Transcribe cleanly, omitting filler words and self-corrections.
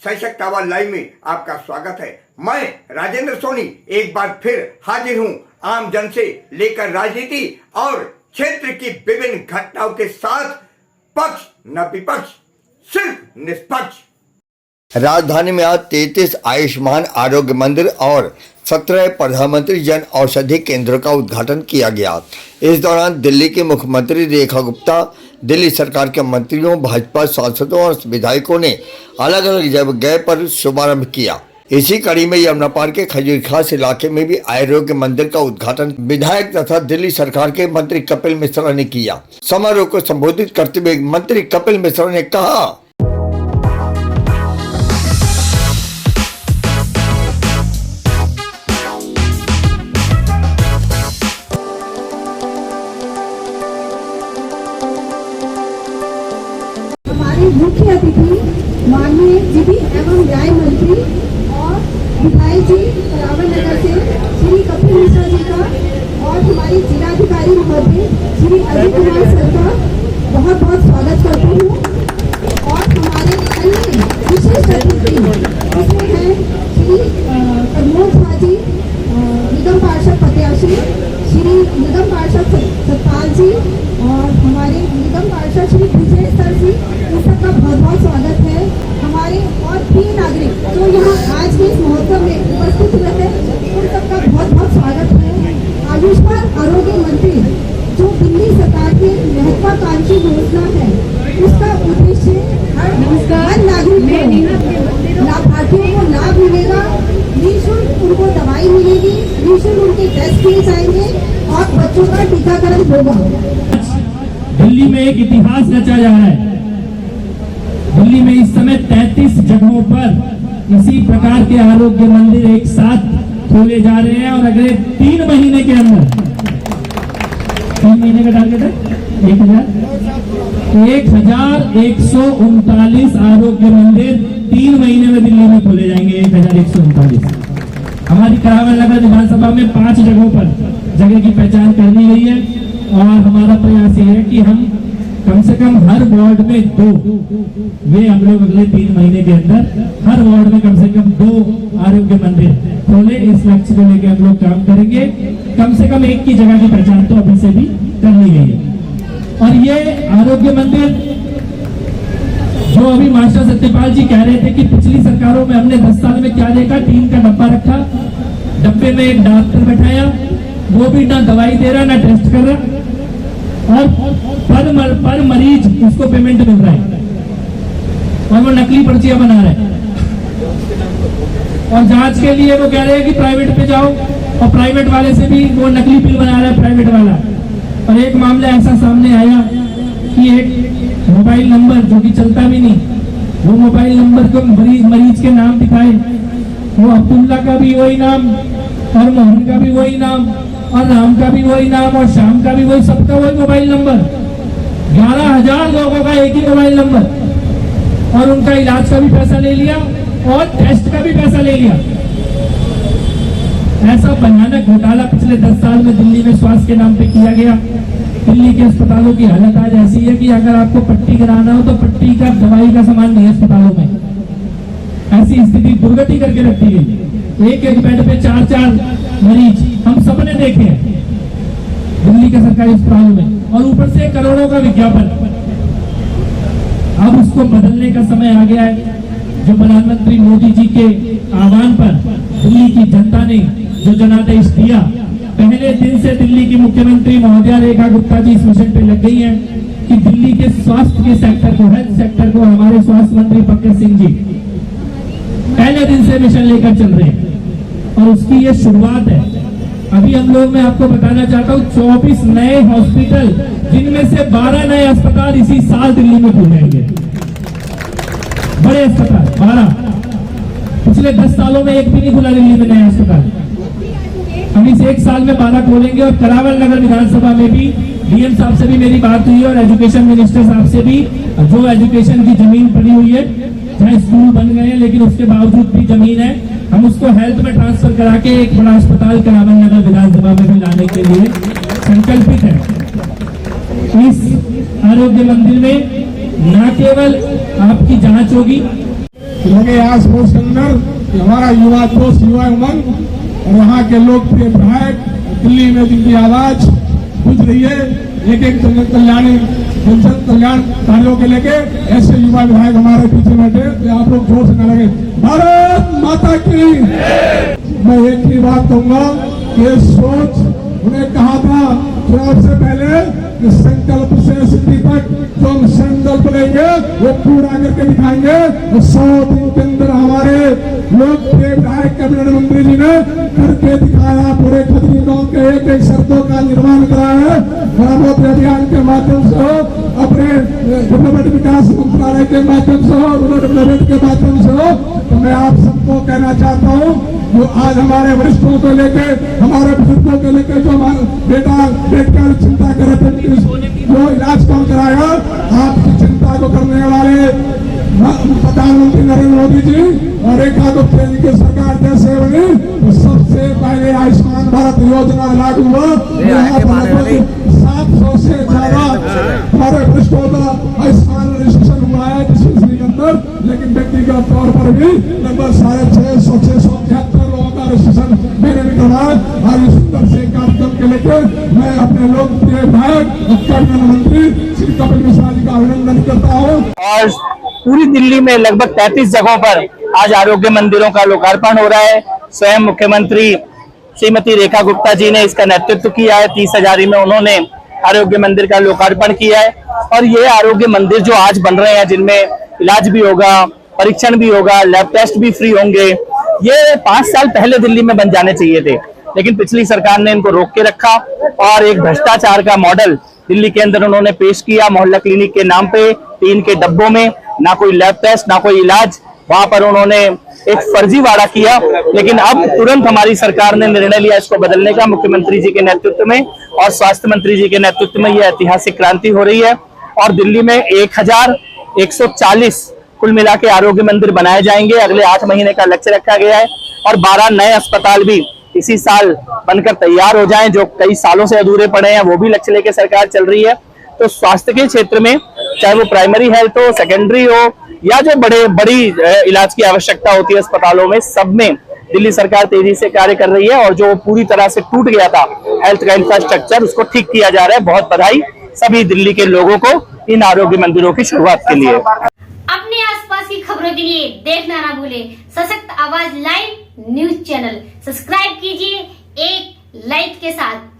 सशक्त आवाज लाइव में आपका स्वागत है। मैं राजेंद्र सोनी एक बार फिर हाजिर हूं आम जन से लेकर राजनीति और क्षेत्र की विभिन्न घटनाओं के साथ, पक्ष न विपक्ष, सिर्फ निष्पक्ष। राजधानी में आज 33 आयुष्मान आरोग्य मंदिर और 17 प्रधानमंत्री जन औषधि केंद्रों का उद्घाटन किया गया। इस दौरान दिल्ली के मुख्यमंत्री रेखा गुप्ता, दिल्ली सरकार के मंत्रियों, भाजपा सांसदों और विधायकों ने अलग अलग जगह पर शुभारंभ किया। इसी कड़ी में यमुनापार के खजूर खास इलाके में भी आरोग्य मंदिर का उद्घाटन विधायक तथा दिल्ली सरकार के मंत्री कपिल मिश्रा ने किया। समारोह को संबोधित करते हुए मंत्री कपिल मिश्रा ने कहा, मुख्य अतिथि माननीय विधि एवं न्याय मंत्री और विधायक जी करावन नगर से श्री कपिल मिश्रा जी का और हमारी जिलाधिकारी महोदय श्री अजय कुमार सर का बहुत बहुत स्वागत करती हूँ। और हमारे अन्य विशेष अतिथि इसमें है श्री प्रमोद झा जी, निगम पार्षद प्रत्याशी, श्री निगम पार्षद सतपाल जी और हमारे निगम पार्षद श्री विजय सर जी, इन सबका बहुत बहुत स्वागत है। हमारे और प्रिय नागरिक जो यहाँ आज के इस महोत्सव में उपस्थित हुए हैं, उन सबका बहुत बहुत स्वागत है। आयुष्मान आरोग्य मंत्री जो दिल्ली सरकार की महत्वाकांक्षी योजना है, उसका उद्देश्य हर नागरिक को, लाभार्थियों को लाभ मिलेगा, निःशुल्क उनको दवाई मिलेगी, निःशुल्क उनके टेस्ट किए जाएंगे और बच्चों का टीकाकरण होगा। दिल्ली में एक इतिहास रचा जा रहा है। दिल्ली में इस समय 33 जगहों पर इसी प्रकार के आरोग्य मंदिर एक साथ खोले जा रहे हैं और अगले 3 महीने के अंदर, 3 महीने का टारगेट है 1139 आरोग्य मंदिर 3 महीने में दिल्ली में खोले जाएंगे। 1139। हमारी करावन नगर विधानसभा में 5 जगहों पर जगह की पहचान कर ली गई है और हमारा प्रयास ये है कि हम कम से कम हर वार्ड में 2, वे हम लोग अगले 3 महीने के अंदर हर वार्ड में कम से कम 2 आरोग्य मंदिर खोले। इस लक्ष्य को लेकर हम लोग काम करेंगे। कम से कम एक की जगह की पहचान तो अभी से भी कर ली गई है। और ये आरोग्य मंदिर जो अभी मास्टर सत्यपाल जी कह रहे थे कि पिछली सरकारों में हमने 10 साल में क्या देखा, टीन का डब्बा रखा, डब्बे में एक डॉक्टर बैठाया, वो भी ना दवाई दे रहा ना टेस्ट कर रहा और पर मरीज उसको पेमेंट मिल रहा है और वो नकली पर्चियां बना रहे हैं। और जांच के लिए वो कह रहे हैं कि प्राइवेट पे जाओ और प्राइवेट वाले से भी वो नकली बिल बना रहा है प्राइवेट वाला। और एक मामला ऐसा सामने आया कि एक मोबाइल नंबर जो कि चलता भी नहीं, वो मोबाइल नंबर को मरीज के नाम दिखाए, वो अब्दुल्ला का भी वही नाम और मोहन का भी वही नाम और राम का भी वही नाम और श्याम का भी वही, सबका वही मोबाइल नंबर। 11,000 लोगों का एक ही मोबाइल नंबर और उनका इलाज का भी पैसा ले लिया और टेस्ट का भी पैसा ले लिया। ऐसा भयानक घोटाला पिछले 10 साल में दिल्ली में स्वास्थ्य के नाम पे किया गया। दिल्ली के अस्पतालों की हालत आज ऐसी है कि अगर आपको पट्टी कराना हो तो पट्टी का दवाई का सामान नहीं है अस्पतालों में। ऐसी स्थिति दुर्गति करके रखी गई। एक बेड पे 4 मरीज हम सबने देखे हैं दिल्ली के सरकारी अस्पतालों में, और ऊपर से करोड़ों का विज्ञापन। अब उसको बदलने का समय आ गया है। जो प्रधानमंत्री मोदी जी के आह्वान पर दिल्ली की जनता ने जो जनादेश दिया, पहले दिन से दिल्ली की मुख्यमंत्री महोदया रेखा गुप्ता जी इस मिशन पे लग गई हैं कि दिल्ली के स्वास्थ्य के सेक्टर को, हेल्थ सेक्टर को हमारे स्वास्थ्य मंत्री पंकज सिंह जी पहले दिन से मिशन लेकर चल रहे हैं और उसकी ये शुरुआत है। अभी हम लोग, मैं आपको बताना चाहता हूँ, 24 नए हॉस्पिटल, जिनमें से 12 नए अस्पताल इसी साल दिल्ली में खुलेंगे। बड़े अस्पताल 12, पिछले 10 सालों में एक भी नहीं खुला दिल्ली में नया अस्पताल। हम इस 1 साल में 12 खोलेंगे। और करावन नगर विधानसभा में भी डीएम साहब से भी मेरी बात हुई और एजुकेशन मिनिस्टर साहब से भी, जो एजुकेशन की जमीन पड़ी हुई है, जहाँ स्कूल बन गए हैं लेकिन उसके बावजूद भी जमीन है, हम उसको हेल्थ में ट्रांसफर करा के एक बड़ा अस्पताल करावन नगर विधानसभा में भी लाने के लिए संकल्पित है। इस आरोग्य मंदिर में न केवल आपकी जांच होगी, लगे आस पड़ोस के अंदर कि हमारा युवा दोस्त युवा उमंग और यहाँ के लोकप्रिय विधायक दिल्ली में जिनकी आवाज गूंज रही है एक एक जन कल्याण कार्यों के लेके ऐसे युवा विधायक हमारे पीछे बैठे तो आप लोग जोर से न लगे भारत माता की। मैं एक ही बात कहूंगा, ये सोच उन्हें कहा था चुनाव से पहले कि संकल्प से सिद्धि तक जो हम संकल्प लेंगे वो पूरा करके दिखाएंगे। 100 दिन के अंदर हमारे लोकप्रिय विधायक कैबिनेट मंत्री जी ने करके दिखाया। पूरे खतरी गांव के एक एक सड़कों का निर्माण कराया है। मरामती अभियान के माध्यम से हो, अपने डेवलपमेंट विकास मंत्रालय के माध्यम से हो, रूरल डेवलपमेंट के माध्यम से हो। तो मैं आप सबको कहना चाहता हूँ जो आज हमारे वरिष्ठों को लेके हमारे बुजुर्गों को लेके जो हमारे बेटा चिंता कर रहे थे जो इलाज कौन कराएगा, आपकी चिंता को करने वाले प्रधानमंत्री नरेंद्र मोदी जी और रेखा गुप्ता जी की सरकार जैसे बनी तो सबसे पहले आयुष्मान भारत योजना लागू हुआ। 700 से ज्यादा हमारे वरिष्ठों का आयुष्मान रजिस्ट्रेशन हुआ है डिस्पेंसरी के अंदर, लेकिन व्यक्तिगत तौर पर भी लगभग 650 लोगों का रजिस्ट्रेशन मैंने भी करवाया। और इस सुंदर से कार्यक्रम के लेकर मैं अपने लोकप्रिय विधायक कैबिनेट मंत्री श्री कपिल मिश्रा जी का अभिनंदन करता हूँ। और पूरी दिल्ली में लगभग 33 जगहों पर आज आरोग्य मंदिरों का लोकार्पण हो रहा है। स्वयं मुख्यमंत्री श्रीमती रेखा गुप्ता जी ने इसका नेतृत्व किया है। 30 हजारी में उन्होंने आरोग्य मंदिर का लोकार्पण किया है। और ये आरोग्य मंदिर जो आज बन रहे हैं जिनमें इलाज भी होगा, परीक्षण भी होगा, लैब टेस्ट भी फ्री होंगे, ये 5 साल पहले दिल्ली में बन जाने चाहिए थे, लेकिन पिछली सरकार ने इनको रोक के रखा और एक भ्रष्टाचार का मॉडल दिल्ली के अंदर उन्होंने पेश किया। मोहल्ला क्लिनिक के नाम पे 3 के डब्बों में ना कोई लैब टेस्ट ना कोई इलाज, वहां पर उन्होंने एक फर्जीवाड़ा किया। लेकिन अब तुरंत हमारी सरकार ने निर्णय लिया इसको बदलने का, मुख्यमंत्री जी के नेतृत्व में और स्वास्थ्य मंत्री जी के नेतृत्व में। यह ऐतिहासिक क्रांति हो रही है और दिल्ली में 1140 कुल मिला के आरोग्य मंदिर बनाए जाएंगे। अगले 8 महीने का लक्ष्य रखा गया है और 12 नए अस्पताल भी इसी साल बनकर तैयार हो जाएं, जो कई सालों से अधूरे पड़े हैं, वो भी लक्ष्य लेकर सरकार चल रही है। तो स्वास्थ्य के क्षेत्र में चाहे वो प्राइमरी हेल्थ हो, सेकेंडरी हो या जो बड़ी इलाज की आवश्यकता होती है अस्पतालों में, सब में दिल्ली सरकार तेजी से कार्य कर रही है। और जो पूरी तरह से टूट गया था हेल्थ का इंफ्रास्ट्रक्चर, उसको ठीक किया जा रहा है। बहुत बधाई सभी दिल्ली के लोगों को इन आरोग्य मंदिरों की शुरुआत के लिए। अपने आसपास की खबरों के लिए देखना ना भूले सशक्त आवाज लाइव न्यूज चैनल। सब्सक्राइब कीजिए एक लाइक के साथ।